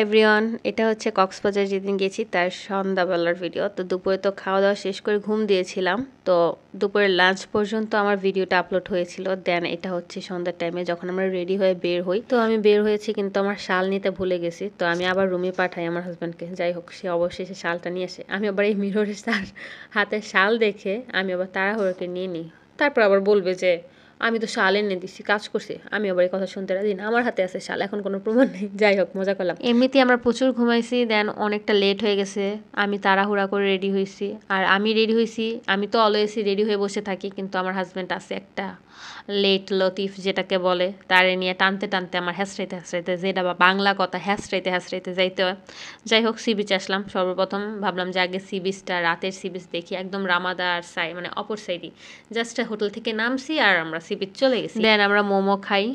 Everyone, এটা হচ্ছে কক্সবাজার যেদিন গেছি তার সন্ধ্যাবেলার ভিডিও। তো দুপুরে তো খাওয়া দাওয়া শেষ করে ঘুম দিয়েছিলাম, তো দুপুরের লাঞ্চ পর্যন্ত আমার ভিডিওটা আপলোড হয়েছিল। দেন এটা হচ্ছে সন্ধ্যার টাইমে যখন আমরা রেডি হয়ে বের হই। তো আমি বের হয়েছি কিন্তু আমার শাল নিতে ভুলে গেছি, তো আমি আবার রুমে পাঠাই আমার হাজব্যান্ডকে। যাই হোক, সে অবশেষে শালটা নিয়ে আসে। আমি আবার এই মিররে তার হাতে শাল দেখে আমি আবার তাড়াহুড়োকে নিয়ে নিই। তারপর আবার বলবে যে আমি তো শাল এনে দিছি, কাজ করছি। আমি আবার এই কথা শুনতে রাজি না, আমার হাতে আছে শাল, এখন কোনো প্রমাণ নেই। যাই হোক, মজা করলাম। এমনিতেই আমরা প্রচুর ঘুমাইছি, দেন অনেকটা লেট হয়ে গেছে। আমি তাড়াহুড়া করে রেডি হয়েছি, আর আমি রেডি হয়েছি, আমি তো অলওয়েজই রেডি হয়ে বসে থাকি, কিন্তু আমার হাজব্যান্ড আছে একটা লেট লতিফ যেটাকে বলে, তারে নিয়ে টানতে টানতে আমার হ্যাসরাইতে হ্যাসরাইতে, যেটা বা বাংলা কথা হ্যাসরাইতে হ্যাসরাইতে যাইতে হয়। যাই হোক, সি বিচ আসলাম। সর্বপ্রথম ভাবলাম যে আগে সি বিচটা, রাতের সি বিচ দেখি। একদম রামাদার সাইড, মানে অপর সাইডই। জাস্ট হোটেল থেকে নামছি আর আমরা সি বিচ চলে গেছি। দেন আমরা মোমো খাই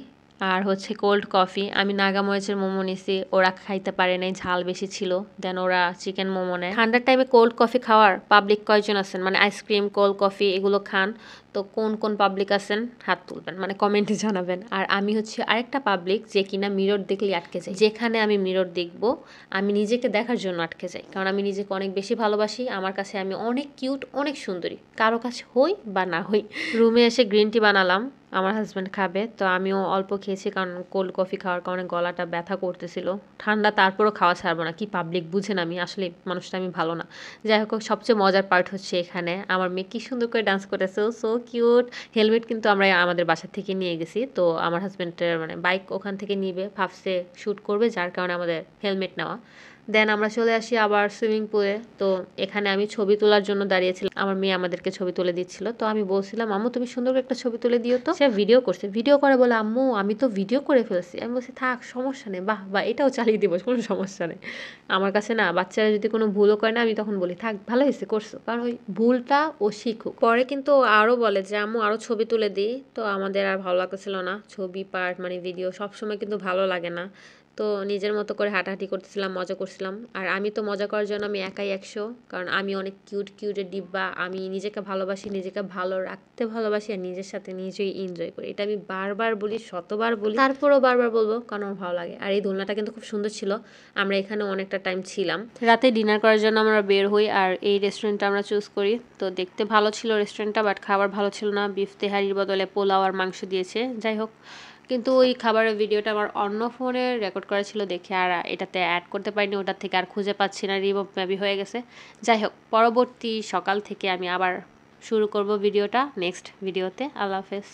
আর হচ্ছে কোল্ড কফি। আমি নাগা মরিচের মোমো নিছি, ওরা খাইতে পারে নাই, ঝাল বেশি ছিল। দেন ওরা চিকেন মোমো নেয়। ঠান্ডার টাইমে কোল্ড কফি খাওয়ার পাবলিক কয়জন আছেন, মানে আইসক্রিম কোল্ড কফি এগুলো খান? তো কোন কোন পাবলিক আছেন হাত তুলবেন, মানে কমেন্টে জানাবেন। আর আমি হচ্ছে আরেকটা পাবলিক যে কিনা মিরর দেখলেই আটকে যায়। যেখানে আমি মিরর দেখব, আমি নিজেকে দেখার জন্য আটকে যাই, কারণ আমি নিজেকে অনেক বেশি ভালোবাসি। আমার কাছে আমি অনেক কিউট, অনেক সুন্দরী, কারো কাছে হই বা না হই। রুমে এসে গ্রিন টি বানালাম, আমার হাজব্যান্ড খাবে, তো আমিও অল্প খেয়েছি, কারণ কোল্ড কফি খাওয়ার কারণে গলাটা ব্যথা করতেছিল। ঠান্ডা, তারপরও খাওয়া ছাড়বো না। কি পাবলিক বুঝেন, আমি আসলে মানুষটা আমি ভালো না। যাই হোক, সবচেয়ে মজার পার্ট হচ্ছে এখানে আমার মেয়ে কি সুন্দর করে ডান্স করেছে, সো কিউট। হেলমেট কিন্তু আমরা আমাদের বাসা থেকে নিয়ে গেছি, তো আমার হাজব্যান্ডের মানে বাইক ওখান থেকে নিবে, ভাবছে শ্যুট করবে, যার কারণে আমাদের হেলমেট নেওয়া। দেন আমরা চলে আসি আবার সুইমিং পুলে। তো এখানে আমি ছবি তোলার জন্য দাঁড়িয়েছিলাম, আমার মেয়ে আমাদেরকে ছবি তুলে দিচ্ছিল। তো আমি বলছিলাম, আম্মু তুমি সুন্দর করে একটা ছবি তুলে দিও তো। সে ভিডিও করছে, ভিডিও করে বলে আম্মু আমি তো ভিডিও করে ফেলছি। আমি বলছি থাক, সমস্যা নেই, বাহ বাহ, এটাও চালিয়ে দিব, কোনো সমস্যা নেই। আমার কাছে না, বাচ্চারা যদি কোনো ভুলও করে না, আমি তখন বলি থাক, ভালো হয়েছে করছো, কারণ ওই ভুলটা ও শিখুক। পরে কিন্তু আরও বলে যে আম্মু আরও ছবি তুলে দিই। তো আমাদের আর ভালো লাগতেছিল না, ছবি পার্ট মানে ভিডিও সবসময় কিন্তু ভালো লাগে না। তো নিজের মতো করে হাঁটাহাঁটি করতেছিলাম, মজা করছিলাম। আর আমি তো মজা করার জন্য আমি একাই 100, কারণ আমি অনেক কিউট কিউটের ডিব্বা। আমি নিজেকে ভালোবাসি, নিজেকে ভালো রাখতে ভালোবাসি, আর নিজের সাথে নিজেই এনজয় করি। এটা আমি বারবার বলি, শতবার বলি, তারপরেও বারবার বলবো, কারণ আমার ভালো লাগে। আর এই দোলনাটা কিন্তু খুব সুন্দর ছিল, আমরা এখানে অনেকটা টাইম ছিলাম। রাতে ডিনার করার জন্য আমরা বের হই, আর এই রেস্টুরেন্টটা আমরা চুজ করি। তো দেখতে ভালো ছিল রেস্টুরেন্টটা, বাট খাবার ভালো ছিল না। বিফ তেহারির বদলে পোলাও আর মাংস দিয়েছে। যাই হোক, কিন্তু ওই খাবারের ভিডিওটা আমার অন্য ফোনে রেকর্ড করা ছিল দেখে আর এটাতে অ্যাড করতে পারিনি, ওটার থেকে আর খুঁজে পাচ্ছি না, রিমুভ মেবি হয়ে গেছে। যাই হোক, পরবর্তী সকাল থেকে আমি আবার শুরু করব ভিডিওটা নেক্সট ভিডিওতে। আল্লাহ হাফেজ।